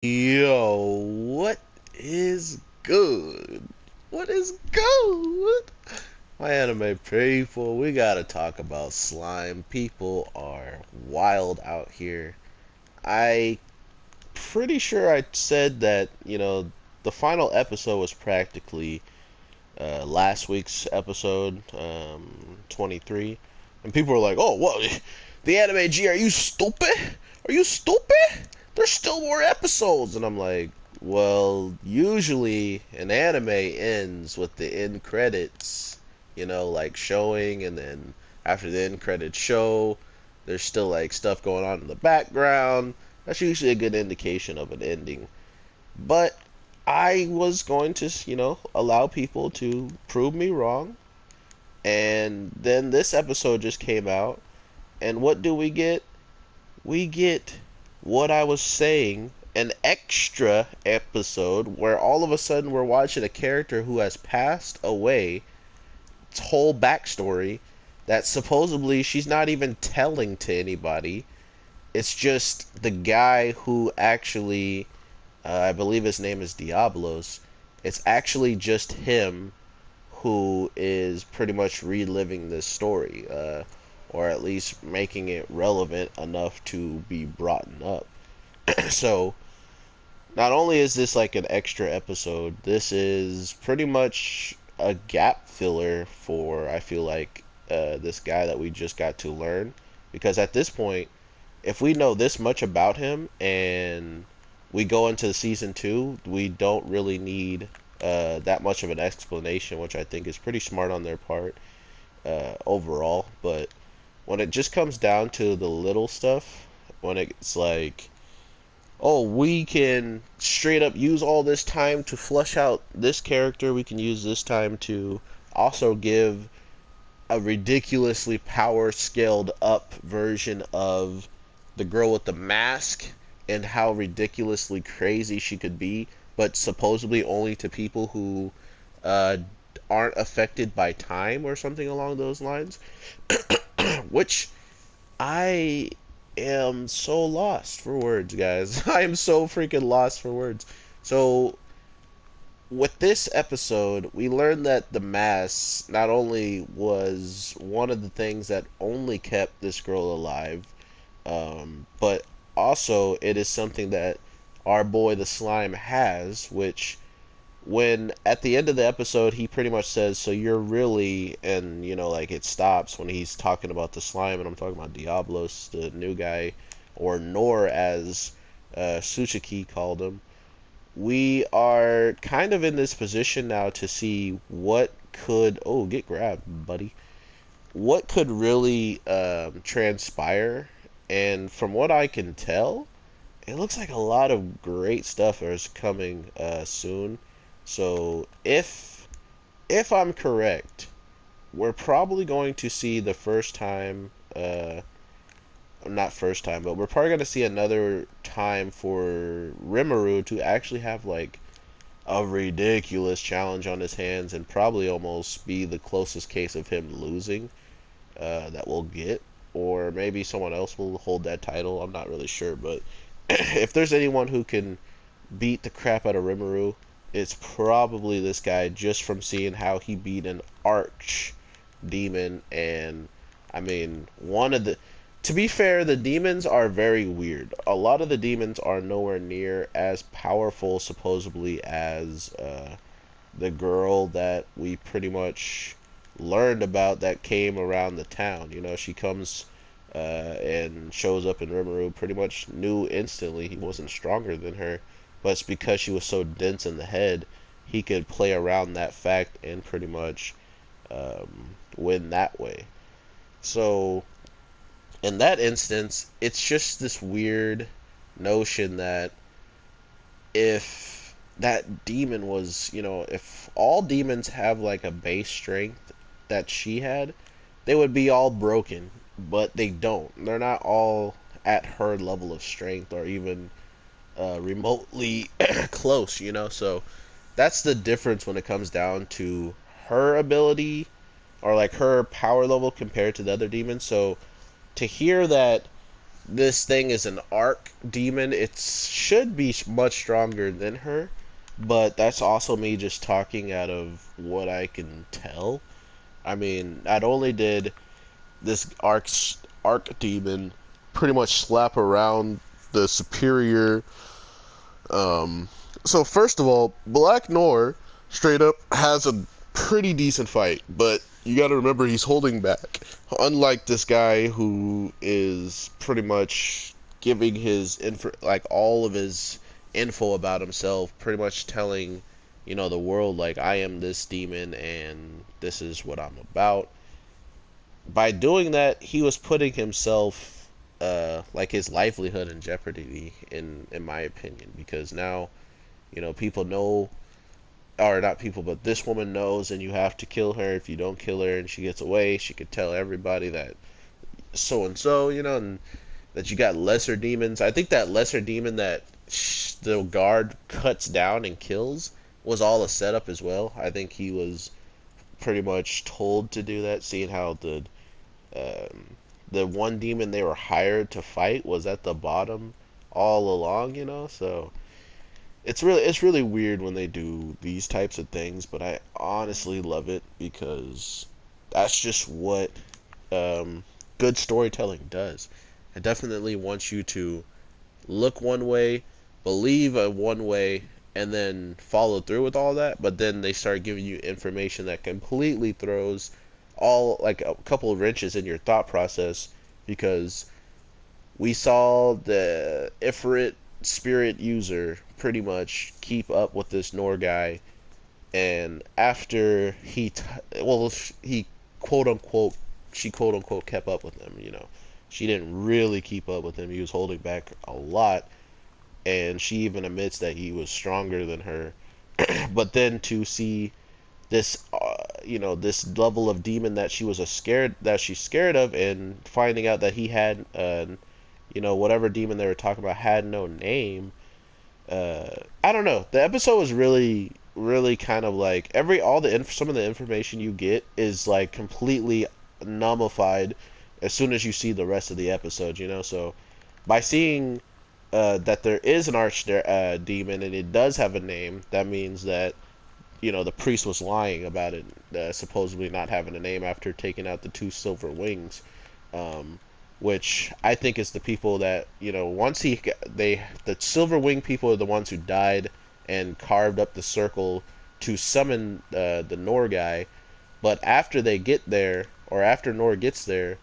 Yo, what is good? What is good? My anime people, we gotta talk about slime. People are wild out here. I pretty sure I said that, the final episode was practically last week's episode, 23. And people were like, oh, what? The anime G, are you stupid? Are you stupid? There's still more episodes. And I'm like, well, usually an anime ends with the end credits, like showing, and then after the end credits show, there's still like stuff going on in the background. That's usually a good indication of an ending. But I was going to, allow people to prove me wrong. And then this episode just came out. And what do we get? We get what I was saying, an extra episode where all of a sudden we're watching a character who has passed away, its whole backstory, that supposedly she's not even telling to anybody. It's just the guy who actually, I believe his name is Diablos. It's actually just him who is pretty much reliving this story, or at least making it relevant enough to be brought up. So, not only is this like an extra episode, this is pretty much a gap filler for, I feel like, this guy that we just got to learn. Because at this point, if we know this much about him and we go into season two, we don't really need that much of an explanation, which I think is pretty smart on their part overall. But when it just comes down to the little stuff, when it's like, oh, we can straight up use all this time to flush out this character, we can use this time to also give a ridiculously power scaled up version of the girl with the mask and how ridiculously crazy she could be, but supposedly only to people who uh, aren't affected by time or something along those lines. Which I am so lost for words, guys. I am so freaking lost for words. So, with this episode, we learned that the mask not only was one of the things that only kept this girl alive, but also it is something that our boy the slime has, which when at the end of the episode he pretty much says, so you're really, and like it stops when he's talking about the slime, and I'm talking about Diablos, the new guy, or Nor as Tsuchiki called him. We are kind of in this position now to see what could, oh, get grabbed, buddy, what could really transpire. And from what I can tell, it looks like a lot of great stuff is coming soon. So if I'm correct, we're probably going to see the first time, not first time, but we're probably going to see another time for Rimuru to actually have like a ridiculous challenge on his hands, and probably almost be the closest case of him losing that we'll get. Or maybe someone else will hold that title. I'm not really sure, but if there's anyone who can beat the crap out of Rimuru, it's probably this guy, just from seeing how he beat an arch demon. And I mean, one of the, to be fair, the demons are very weird. A lot of the demons are nowhere near as powerful, supposedly, as the girl that we pretty much learned about that came around the town. She comes and shows up in Rimuru, pretty much knew instantly he wasn't stronger than her, but it's because she was so dense in the head, he could play around that fact and pretty much win that way. So, in that instance, it's just this weird notion that if that demon was, if all demons have like a base strength that she had, they would be all broken, but they don't. They're not all at her level of strength or even remotely close. So that's the difference when it comes down to her ability, or like her power level compared to the other demons. So to hear that this thing is an arc demon, it should be much stronger than her, but that's also me just talking out of what I can tell. I mean, not only did this arc demon pretty much slap around the superior. Um, so first of all, Black Noir straight up has a pretty decent fight, but you got to remember he's holding back. Unlike this guy who is pretty much giving his like all of his info about himself, pretty much telling, you know, the world like I am this demon and this is what I'm about. By doing that, he was putting himself, like his livelihood in jeopardy, in my opinion, because now, you know, people know, or not people, but this woman knows, and you have to kill her. If you don't kill her and she gets away, she could tell everybody that so and so, you know, and that you got lesser demons. I think that lesser demon that the guard cuts down and kills was all a setup as well. I think he was pretty much told to do that, seeing how the one demon they were hired to fight was at the bottom all along, you know. So it's really weird when they do these types of things, but I honestly love it because that's just what good storytelling does. It definitely wants you to look one way, believe a one way, and then follow through with all that, but then they start giving you information that completely throws all like a couple of wrenches in your thought process, because we saw the Ifrit spirit user pretty much keep up with this Nor guy, and after he quote unquote she quote unquote kept up with him, you know, she didn't really keep up with him. He was holding back a lot, and she even admits that he was stronger than her. But then to see this, you know, this level of demon that she's scared of, and finding out that he had, you know, whatever demon they were talking about had no name. I don't know. The episode was really, really kind of like some of the information you get is like completely nullified as soon as you see the rest of the episode. You know, so by seeing that there is an demon and it does have a name, that means that, you know, the priest was lying about it, supposedly not having a name after taking out the two silver wings, which I think is the people that, you know, the silver wing people are the ones who died and carved up the circle to summon the Nor guy, but after they get there, or after Nor gets there,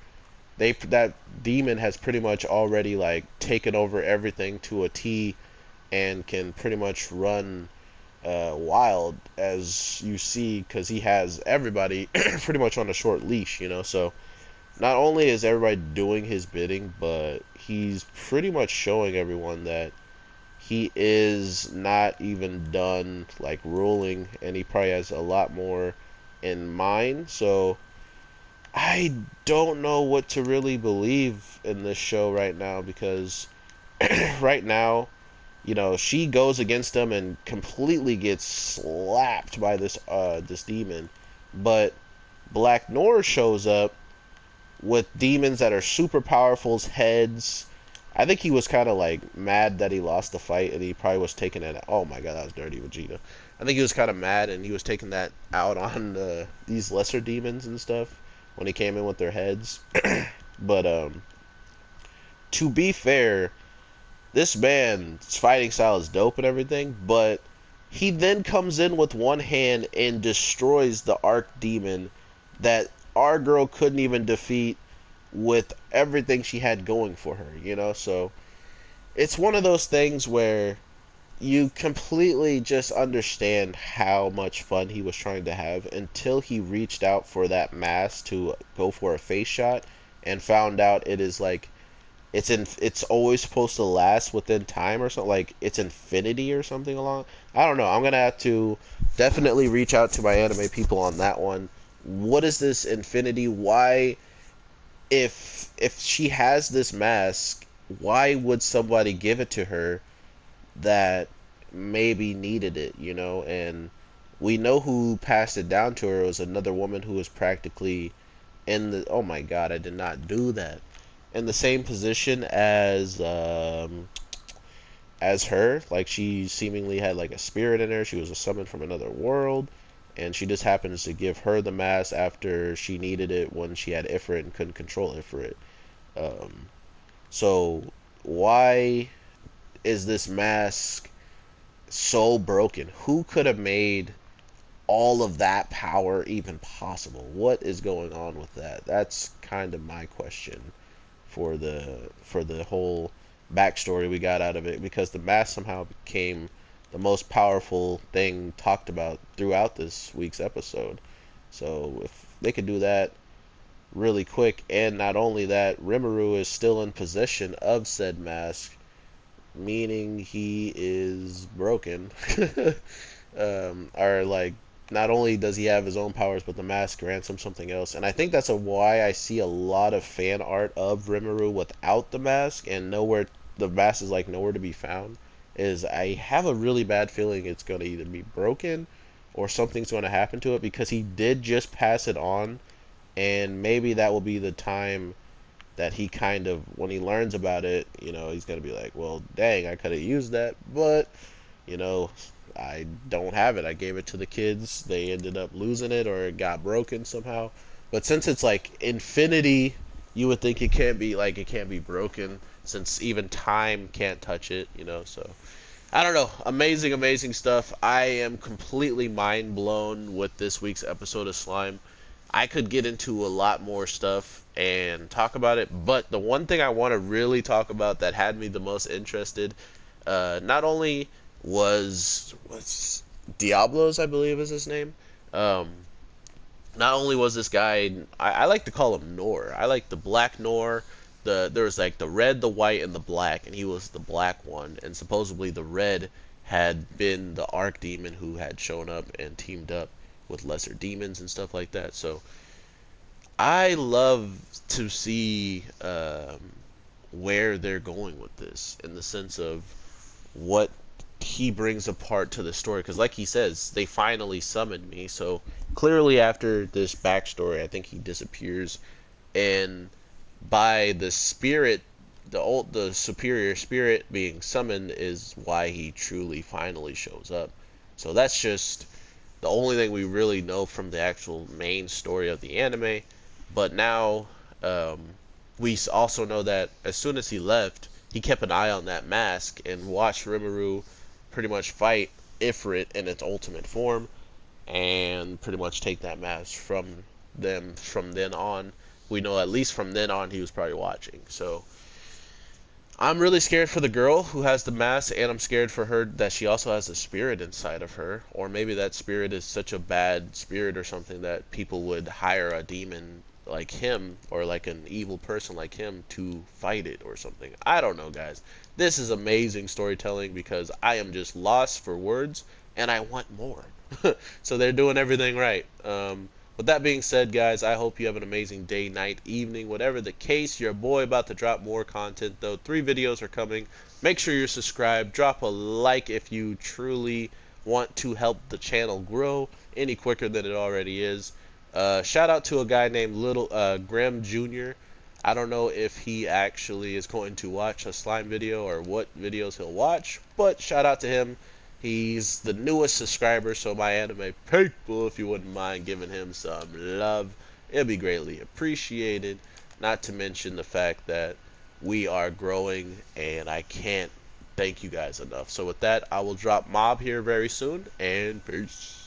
that demon has pretty much already like taken over everything to a T, and can pretty much run wild, as you see, because he has everybody pretty much on a short leash, you know. So not only is everybody doing his bidding, but he's pretty much showing everyone that he is not even done like ruling, and he probably has a lot more in mind. So I don't know what to really believe in this show right now, because right now, you know, she goes against him and completely gets slapped by this demon. But Black Noir shows up with demons that are super powerful heads. I think he was kind of like mad that he lost the fight, and he probably was taking it. Oh my god, that was dirty, Vegeta. I think he was kind of mad, and he was taking that out on these lesser demons and stuff when he came in with their heads. But to be fair, this man's fighting style is dope and everything, but he then comes in with one hand and destroys the Arc Demon that our girl couldn't even defeat with everything she had going for her, you know? So it's one of those things where you completely just understand how much fun he was trying to have until he reached out for that mask to go for a face shot and found out it is like it's always supposed to last within time or something, like it's infinity or something along. I don't know. I'm gonna have to definitely reach out to my anime people on that one. What is this infinity? Why, if she has this mask, why would somebody give it to her that maybe needed it, you know? And we know who passed it down to her. It was another woman who was practically in the, oh my god, I did not do that. in the same position as her. Like, she seemingly had like a spirit in her. She was a summon from another world, and she just happens to give her the mask after she needed it when she had Ifrit and couldn't control Ifrit. Um, so why is this mask so broken? Who could have made all of that power even possible? What is going on with that? That's kind of my question for the whole backstory we got out of it, because the mask somehow became the most powerful thing talked about throughout this week's episode. So if they could do that really quick, and not only that, Rimuru is still in possession of said mask, meaning he is broken. Or like, not only does he have his own powers, but the mask grants him something else. And I think that's why I see a lot of fan art of Rimuru without the mask, and nowhere, the mask is like nowhere to be found. Is I have a really bad feeling it's going to either be broken or something's going to happen to it, because he did just pass it on, and maybe that will be the time that he kind of, when he learns about it, he's going to be like, well, dang, I could have used that, but, you know, I don't have it. I gave it to the kids. They ended up losing it, or it got broken somehow. But since it's like infinity, you would think it can't be broken, since even time can't touch it, so I don't know. Amazing, amazing stuff. I am completely mind blown with this week's episode of Slime. I could get into a lot more stuff and talk about it, but the one thing I want to really talk about that had me the most interested, not only what's Diablos, I believe is his name. Um, Not only was this guy, I like to call him Nor. I like the black Nor. There was like the red, the white, and the black, and he was the black one. And supposedly the red had been the Archdemon who had shown up and teamed up with lesser demons and stuff like that. So I love to see where they're going with this, in the sense of what he brings apart to the story, because like he says, they finally summoned me. So clearly after this backstory, I think he disappears, and by the spirit, the superior spirit being summoned, is why he truly finally shows up. So that's just the only thing we really know from the actual main story of the anime. But now, um, we also know that as soon as he left, he kept an eye on that mask and watched Rimuru pretty much fight Ifrit in its ultimate form, and pretty much take that mask from them. From then on, we know at least from then on he was probably watching. So I'm really scared for the girl who has the mask, and I'm scared for her that she also has a spirit inside of her, or maybe that spirit is such a bad spirit or something that people would hire a demon like him, or like an evil person like him, to fight it or something. I don't know, guys. This is amazing storytelling, because I am just lost for words and I want more. So they're doing everything right. With that being said, guys, I hope you have an amazing day, night, evening, whatever the case. Your boy about to drop more content, though. 3 videos are coming. Make sure you're subscribed. Drop a like if you truly want to help the channel grow any quicker than it already is. Shout out to a guy named Graham Jr. I don't know if he actually is going to watch a slime video or what videos he'll watch, but shout out to him. He's the newest subscriber, so my anime people, if you wouldn't mind giving him some love, it'd be greatly appreciated. Not to mention the fact that we are growing, and I can't thank you guys enough. So with that, I will drop Mob here very soon, and peace.